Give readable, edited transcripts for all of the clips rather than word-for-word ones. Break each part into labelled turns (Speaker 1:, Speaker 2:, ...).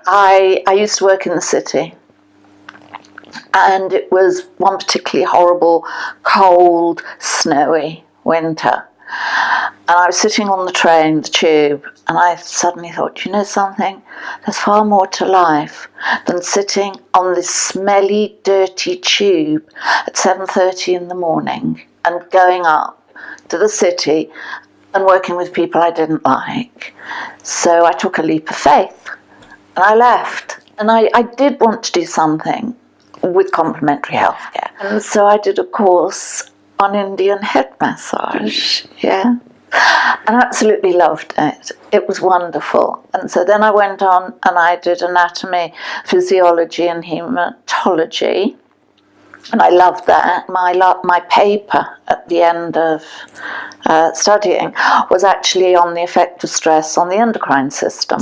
Speaker 1: I used to work in the city, and it was one particularly horrible, cold, snowy winter. And I was sitting on the train, the tube, and I suddenly thought, you know something? There's far more to life than sitting on this smelly, dirty tube at 7:30 in the morning and going up to the city and working with people I didn't like. So I took a leap of faith and I left. And I did want to do something with complementary healthcare. And so I did a course on Indian head massage, yeah. And I absolutely loved it. It was wonderful. And so then I went on and I did anatomy, physiology and hematology. And I loved that. My paper at the end of studying was actually on the effect of stress on the endocrine system.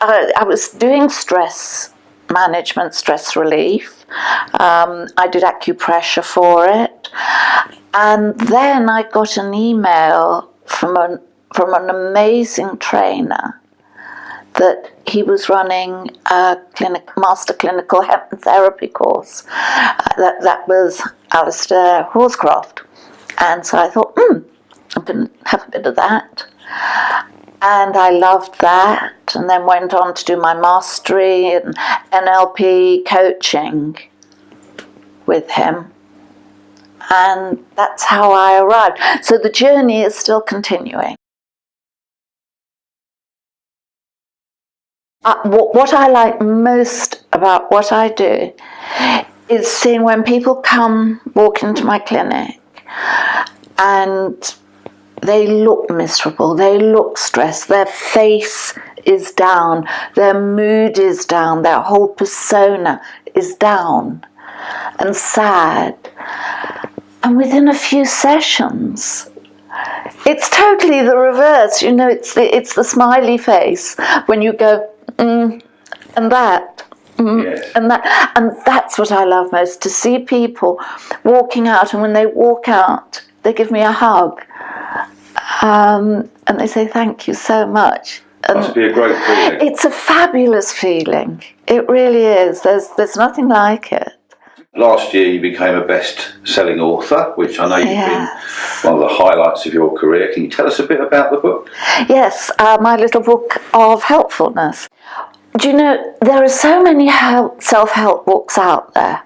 Speaker 1: I was doing stress management, stress relief. I did acupressure for it. And then I got an email from an amazing trainer that he was running a master clinical hypnotherapy course. That was Alistair Horscroft. And so I thought, I'm going to have a bit of that. And I loved that, and then went on to do my mastery in NLP coaching with him. And that's how I arrived. So the journey is still continuing. What I like most about what I do is seeing when people walk into my clinic and they look miserable, they look stressed, their face is down, their mood is down, their whole persona is down and sad. And within a few sessions, it's totally the reverse. You know, it's the smiley face when you go, and that.
Speaker 2: Yes.
Speaker 1: And that's what I love most, to see people walking out, and when they walk out, they give me a hug. And they say, thank you so much. And
Speaker 2: must be a great feeling.
Speaker 1: It's a fabulous feeling. It really is. There's nothing like it.
Speaker 2: Last year you became a best-selling author, which I know you've been one of the highlights of your career. Can you tell us a bit about the book? Yes,
Speaker 1: my little book of helpfulness. Do you know, there are so many self-help books out there.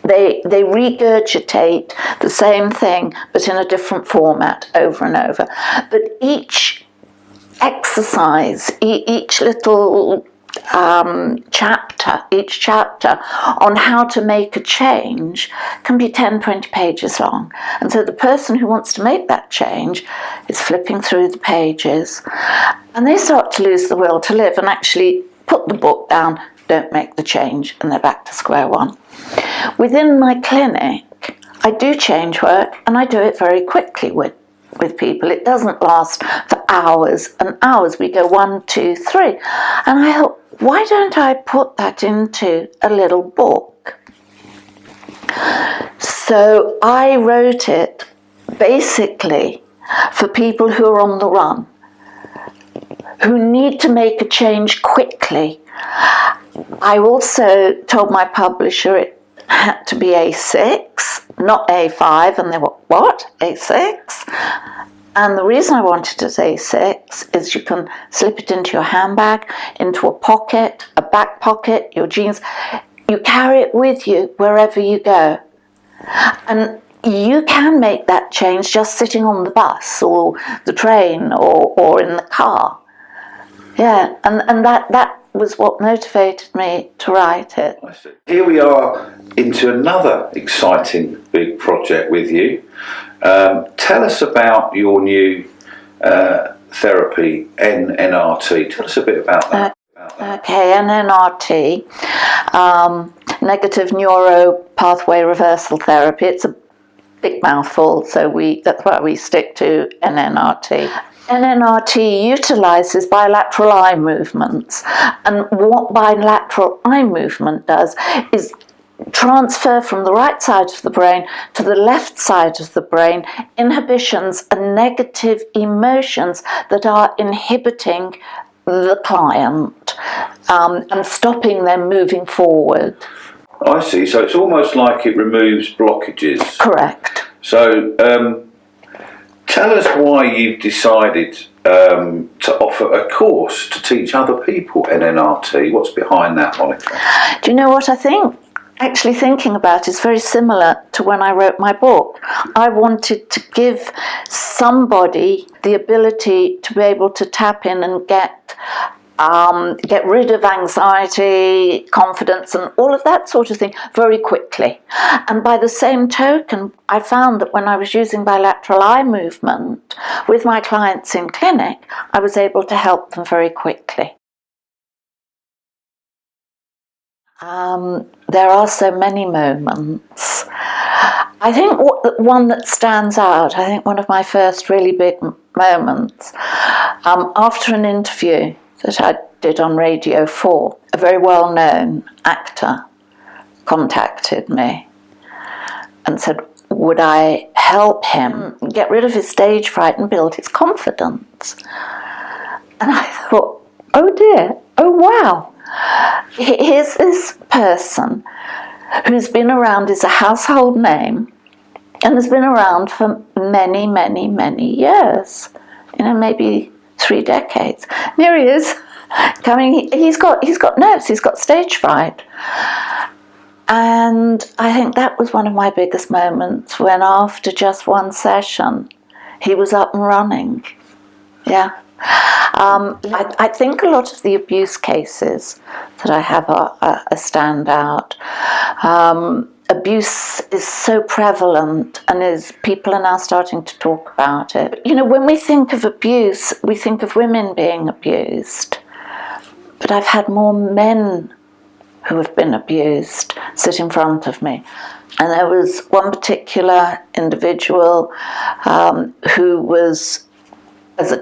Speaker 1: They regurgitate the same thing, but in a different format over and over. But each exercise, each little each chapter on how to make a change can be 10-20 pages long. And so the person who wants to make that change is flipping through the pages, and they start to lose the will to live and actually put the book down, don't make the change, and they're back to square one. Within my clinic, I do change work, and I do it very quickly with people. It doesn't last for hours and hours. We go 1, 2, 3. And I thought, why don't I put that into a little book? So I wrote it basically for people who are on the run, who need to make a change quickly. I also told my publisher it had to be A6, not A5, and they were, what? A6? And the reason I wanted it A6 is you can slip it into your handbag, into a pocket, a back pocket, your jeans. You carry it with you wherever you go. And you can make that change just sitting on the bus or the train or in the car. Yeah, and that was what motivated me to write it.
Speaker 2: I see. Here we are into another exciting big project with you. Tell us about your new therapy, NNRT. Tell us a bit about that.
Speaker 1: Okay, NNRT, Negative Neuro-Pathway Reversal Therapy. It's a big mouthful, so that's why we stick to NNRT. NNRT utilises bilateral eye movements, and what bilateral eye movement does is transfer from the right side of the brain to the left side of the brain inhibitions and negative emotions that are inhibiting the client and stopping them moving forward.
Speaker 2: I see. So it's almost like it removes blockages.
Speaker 1: Correct.
Speaker 2: So tell us why you've decided to offer a course to teach other people NNRT. What's behind that, Monica?
Speaker 1: Do you know what I think? Actually thinking about is very similar to when I wrote my book. I wanted to give somebody the ability to be able to tap in and get rid of anxiety, confidence, and all of that sort of thing very quickly. And by the same token, I found that when I was using bilateral eye movement with my clients in clinic, I was able to help them very quickly. There are so many moments. I think one that stands out, I think one of my first really big moments, after an interview that I did on Radio 4, a very well-known actor contacted me and said, would I help him get rid of his stage fright and build his confidence? And I thought, oh dear, oh wow. Here's this person who's been around, is a household name, and has been around for many, many, many years. Maybe 3 decades. And here he is, coming. He's got nerves. He's got stage fright. And I think that was one of my biggest moments when, after just one session, he was up and running. Yeah. I think a lot of the abuse cases that I have are a standout. Abuse is so prevalent, and people are now starting to talk about it. When we think of abuse, we think of women being abused. But I've had more men who have been abused sit in front of me. And there was one particular individual who was, as a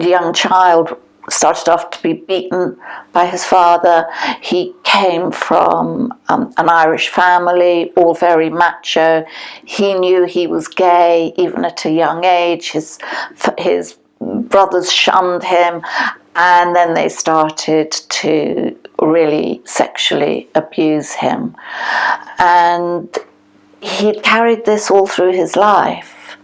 Speaker 1: young child, started off to be beaten by his father. He came from an Irish family, all very macho. He knew he was gay even at a young age. His brothers shunned him, and then they started to really sexually abuse him. And he carried this all through his life.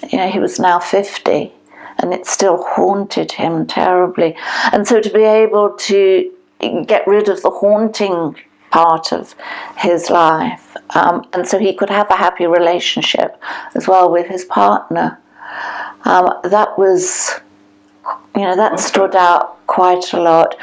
Speaker 1: He was now 50. And it still haunted him terribly. And so to be able to get rid of the haunting part of his life, and so he could have a happy relationship as well with his partner, that was, that stood out quite a lot.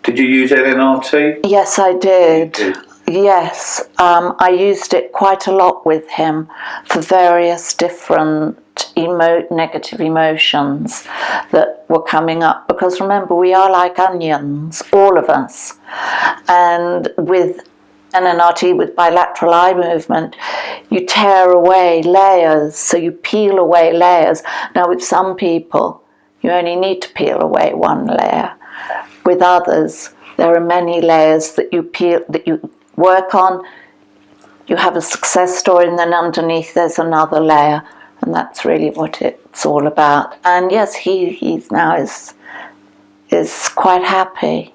Speaker 2: Did you use NNRT?
Speaker 1: Yes, I did. Yes, I used it quite a lot with him for various different negative emotions that were coming up, because remember, we are like onions, all of us, and with NNRT, with bilateral eye movement, you tear away layers, so you peel away layers. Now with some people you only need to peel away one layer. With others, there are many layers that you work on. You have a success story, and then underneath there's another layer. And that's really what it's all about. And yes, he now is quite happy.